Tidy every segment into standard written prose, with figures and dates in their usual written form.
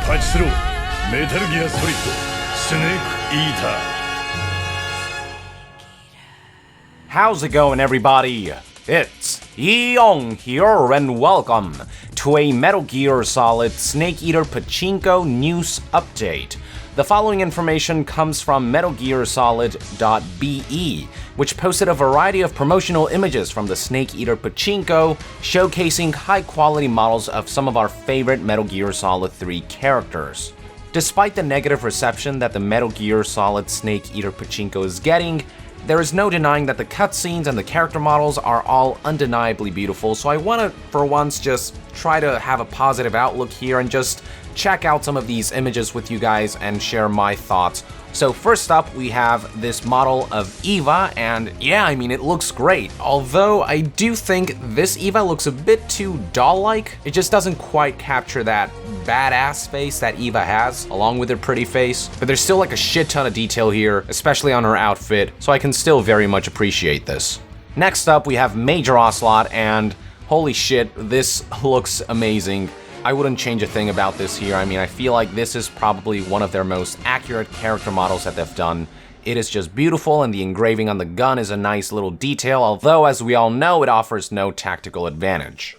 パチスローメタルギアソリッドスネークイーター How's it going, everybody? It's Yeong here, and welcome to a Metal Gear Solid Snake Eater Pachinko news update. The following information comes from MetalGearSolid.be, which posted a variety of promotional images from the Snake Eater Pachinko, showcasing high-quality models of some of our favorite Metal Gear Solid 3 characters. Despite the negative reception that the Metal Gear Solid Snake Eater Pachinko is getting, there is no denying that the cutscenes and the character models are all undeniably beautiful, so I want to, for once, just try to have a positive outlook here and just check out some of these images with you guys and share my thoughts. So first up, we have this model of Eva, and yeah, I mean, it looks great. Although I do think this Eva looks a bit too doll-like. It just doesn't quite capture that badass face that Eva has, along with her pretty face. But there's still like a shit ton of detail here, especially on her outfit, so I can still very much appreciate this. Next up, we have Major Ocelot, and holy shit, this looks amazing. I wouldn't change a thing about this here. I mean, I feel like this is probably one of their most accurate character models that they've done. It is just beautiful, and the engraving on the gun is a nice little detail, although as we all know, it offers no tactical advantage.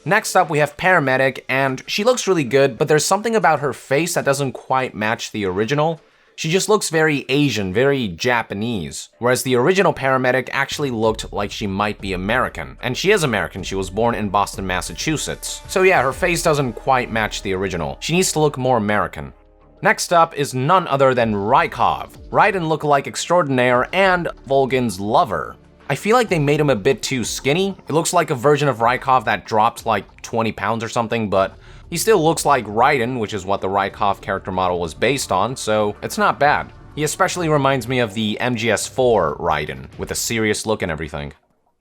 Next up, we have Paramedic, and she looks really good, but there's something about her face that doesn't quite match the original. She just looks very Asian, very Japanese, whereas the original Paramedic actually looked like she might be American. And she is American, she was born in Boston, Massachusetts. So yeah, her face doesn't quite match the original. She needs to look more American. Next up is none other than Rykov, Raiden lookalike extraordinaire and Volgin's lover. I feel like they made him a bit too skinny. It looks like a version of Rykov that dropped like 20 pounds or something, but he still looks like Raiden, which is what the Rykov character model was based on, so it's not bad. He especially reminds me of the MGS4 Raiden, with a serious look and everything.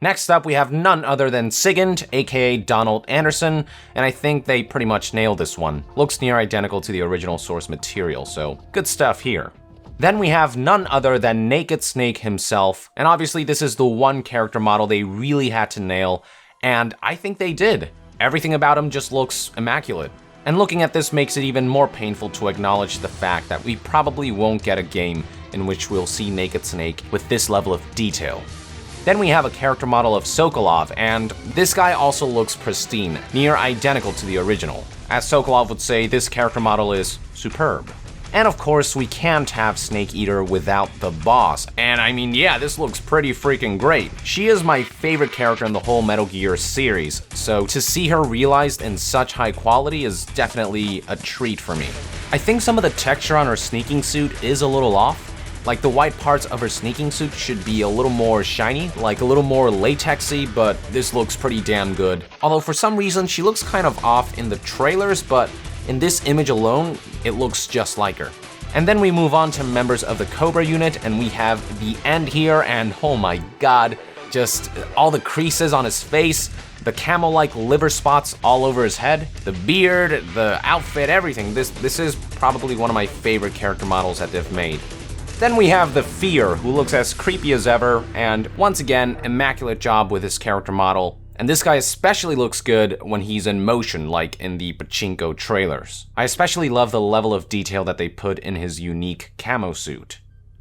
Next up, we have none other than Sigint, aka Donald Anderson, and I think they pretty much nailed this one. Looks near identical to the original source material, so good stuff here. Then we have none other than Naked Snake himself, and obviously this is the one character model they really had to nail, and I think they did. Everything about him just looks immaculate. And looking at this makes it even more painful to acknowledge the fact that we probably won't get a game in which we'll see Naked Snake with this level of detail. Then we have a character model of Sokoloff, and this guy also looks pristine, near identical to the original. As Sokoloff would say, this character model is superb. And of course, we can't have Snake Eater without the boss. And I mean, yeah, this looks pretty freaking great. She is my favorite character in the whole Metal Gear series, so to see her realized in such high quality is definitely a treat for me. I think some of the texture on her sneaking suit is a little off. Like, the white parts of her sneaking suit should be a little more shiny, like a little more latexy, but this looks pretty damn good. Although for some reason, she looks kind of off in the trailers, but in this image alone, it looks just like her. And then we move on to members of the Cobra unit, and we have the End here, and oh my god, just all the creases on his face, the camo-like liver spots all over his head, the beard, the outfit, everything. This is probably one of my favorite character models that they've made. Then we have the Fear, who looks as creepy as ever, and once again, immaculate job with his character model. And this guy especially looks good when he's in motion, like in the Pachinko trailers. I especially love the level of detail that they put in his unique camo suit.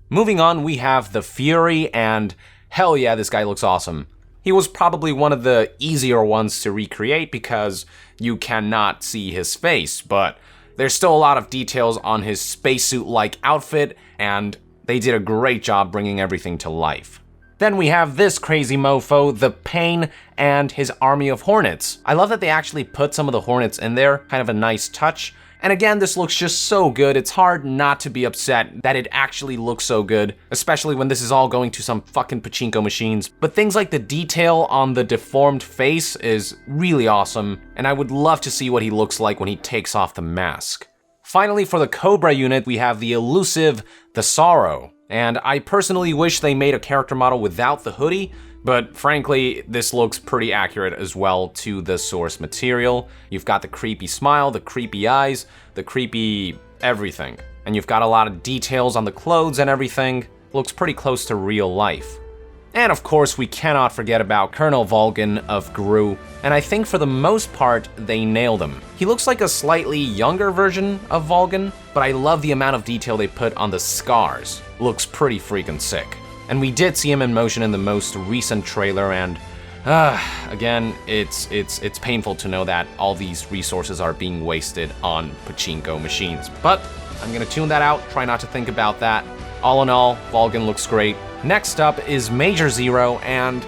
Moving on, we have the Fury, and hell yeah, this guy looks awesome. He was probably one of the easier ones to recreate because you cannot see his face, but there's still a lot of details on his spacesuit-like outfit, and they did a great job bringing everything to life. Then we have this crazy mofo, the Pain, and his army of Hornets. I love that they actually put some of the Hornets in there, kind of a nice touch. And again, this looks just so good, it's hard not to be upset that it actually looks so good, especially when this is all going to some fucking Pachinko machines. But things like the detail on the deformed face is really awesome, and I would love to see what he looks like when he takes off the mask. Finally, for the Cobra unit, we have the elusive The Sorrow. And I personally wish they made a character model without the hoodie, but frankly, this looks pretty accurate as well to the source material. You've got the creepy smile, the creepy eyes, the creepy everything. And you've got a lot of details on the clothes and everything. Looks pretty close to real life. And of course, we cannot forget about Colonel Volgin of Gru, and I think for the most part, they nailed him. He looks like a slightly younger version of Volgin, but I love the amount of detail they put on the scars. Looks pretty freaking sick. And we did see him in motion in the most recent trailer, and again, it's painful to know that all these resources are being wasted on pachinko machines. But I'm gonna tune that out, try not to think about that. All in all, Volgin looks great. Next up is Major Zero, and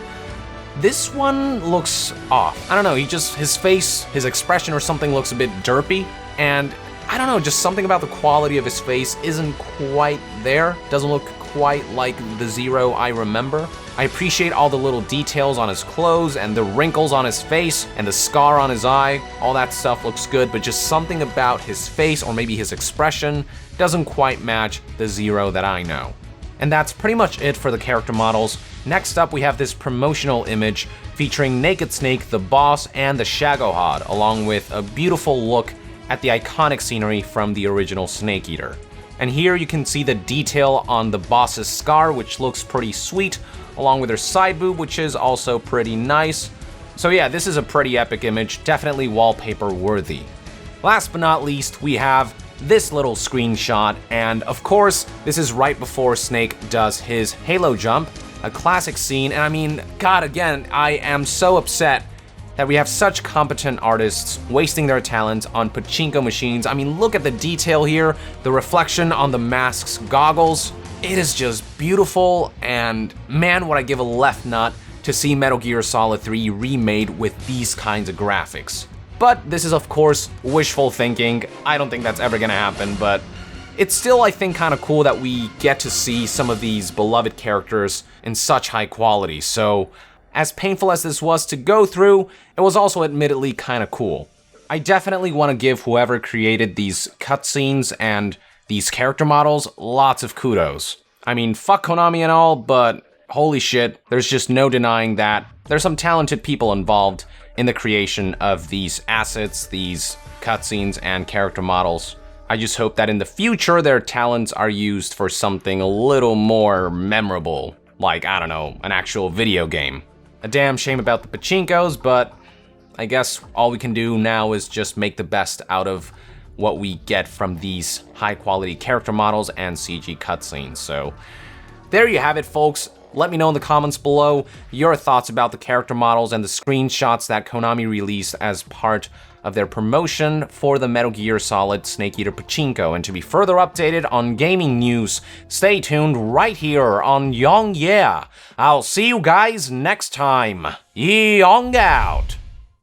this one looks off. I don't know, his face, his expression or something looks a bit derpy, and I don't know, just something about the quality of his face isn't quite there. Doesn't look quite like the Zero I remember. I appreciate all the little details on his clothes and the wrinkles on his face and the scar on his eye. All that stuff looks good, but just something about his face or maybe his expression doesn't quite match the Zero that I know. And that's pretty much it for the character models. Next up, we have this promotional image featuring Naked Snake, the boss, and the Shagohod, along with a beautiful look at the iconic scenery from the original Snake Eater. And here you can see the detail on the boss's scar, which looks pretty sweet, along with her side boob, which is also pretty nice. So yeah, this is a pretty epic image, definitely wallpaper worthy. Last but not least, we have this little screenshot, and of course, this is right before Snake does his Halo jump, a classic scene, and I mean, God, again, I am so upset that we have such competent artists wasting their talent on pachinko machines. I mean, look at the detail here, the reflection on the mask's goggles. It is just beautiful, and man, would I give a left nut to see Metal Gear Solid 3 remade with these kinds of graphics. But this is, of course, wishful thinking. I don't think that's ever gonna happen, but it's still, I think, kind of cool that we get to see some of these beloved characters in such high quality. So, as painful as this was to go through, it was also admittedly kind of cool. I definitely want to give whoever created these cutscenes and these character models lots of kudos. I mean, fuck Konami and all, but holy shit, there's just no denying that there's some talented people involved in the creation of these assets, these cutscenes, and character models. I just hope that in the future their talents are used for something a little more memorable, like, I don't know, an actual video game. A damn shame about the pachinkos, but I guess all we can do now is just make the best out of what we get from these high-quality character models and CG cutscenes. So there you have it, folks. Let me know in the comments below your thoughts about the character models and the screenshots that Konami released as part of their promotion for the Metal Gear Solid Snake Eater Pachinko. And to be further updated on gaming news, stay tuned right here on Yong Yeah. I'll see you guys next time. Yong out!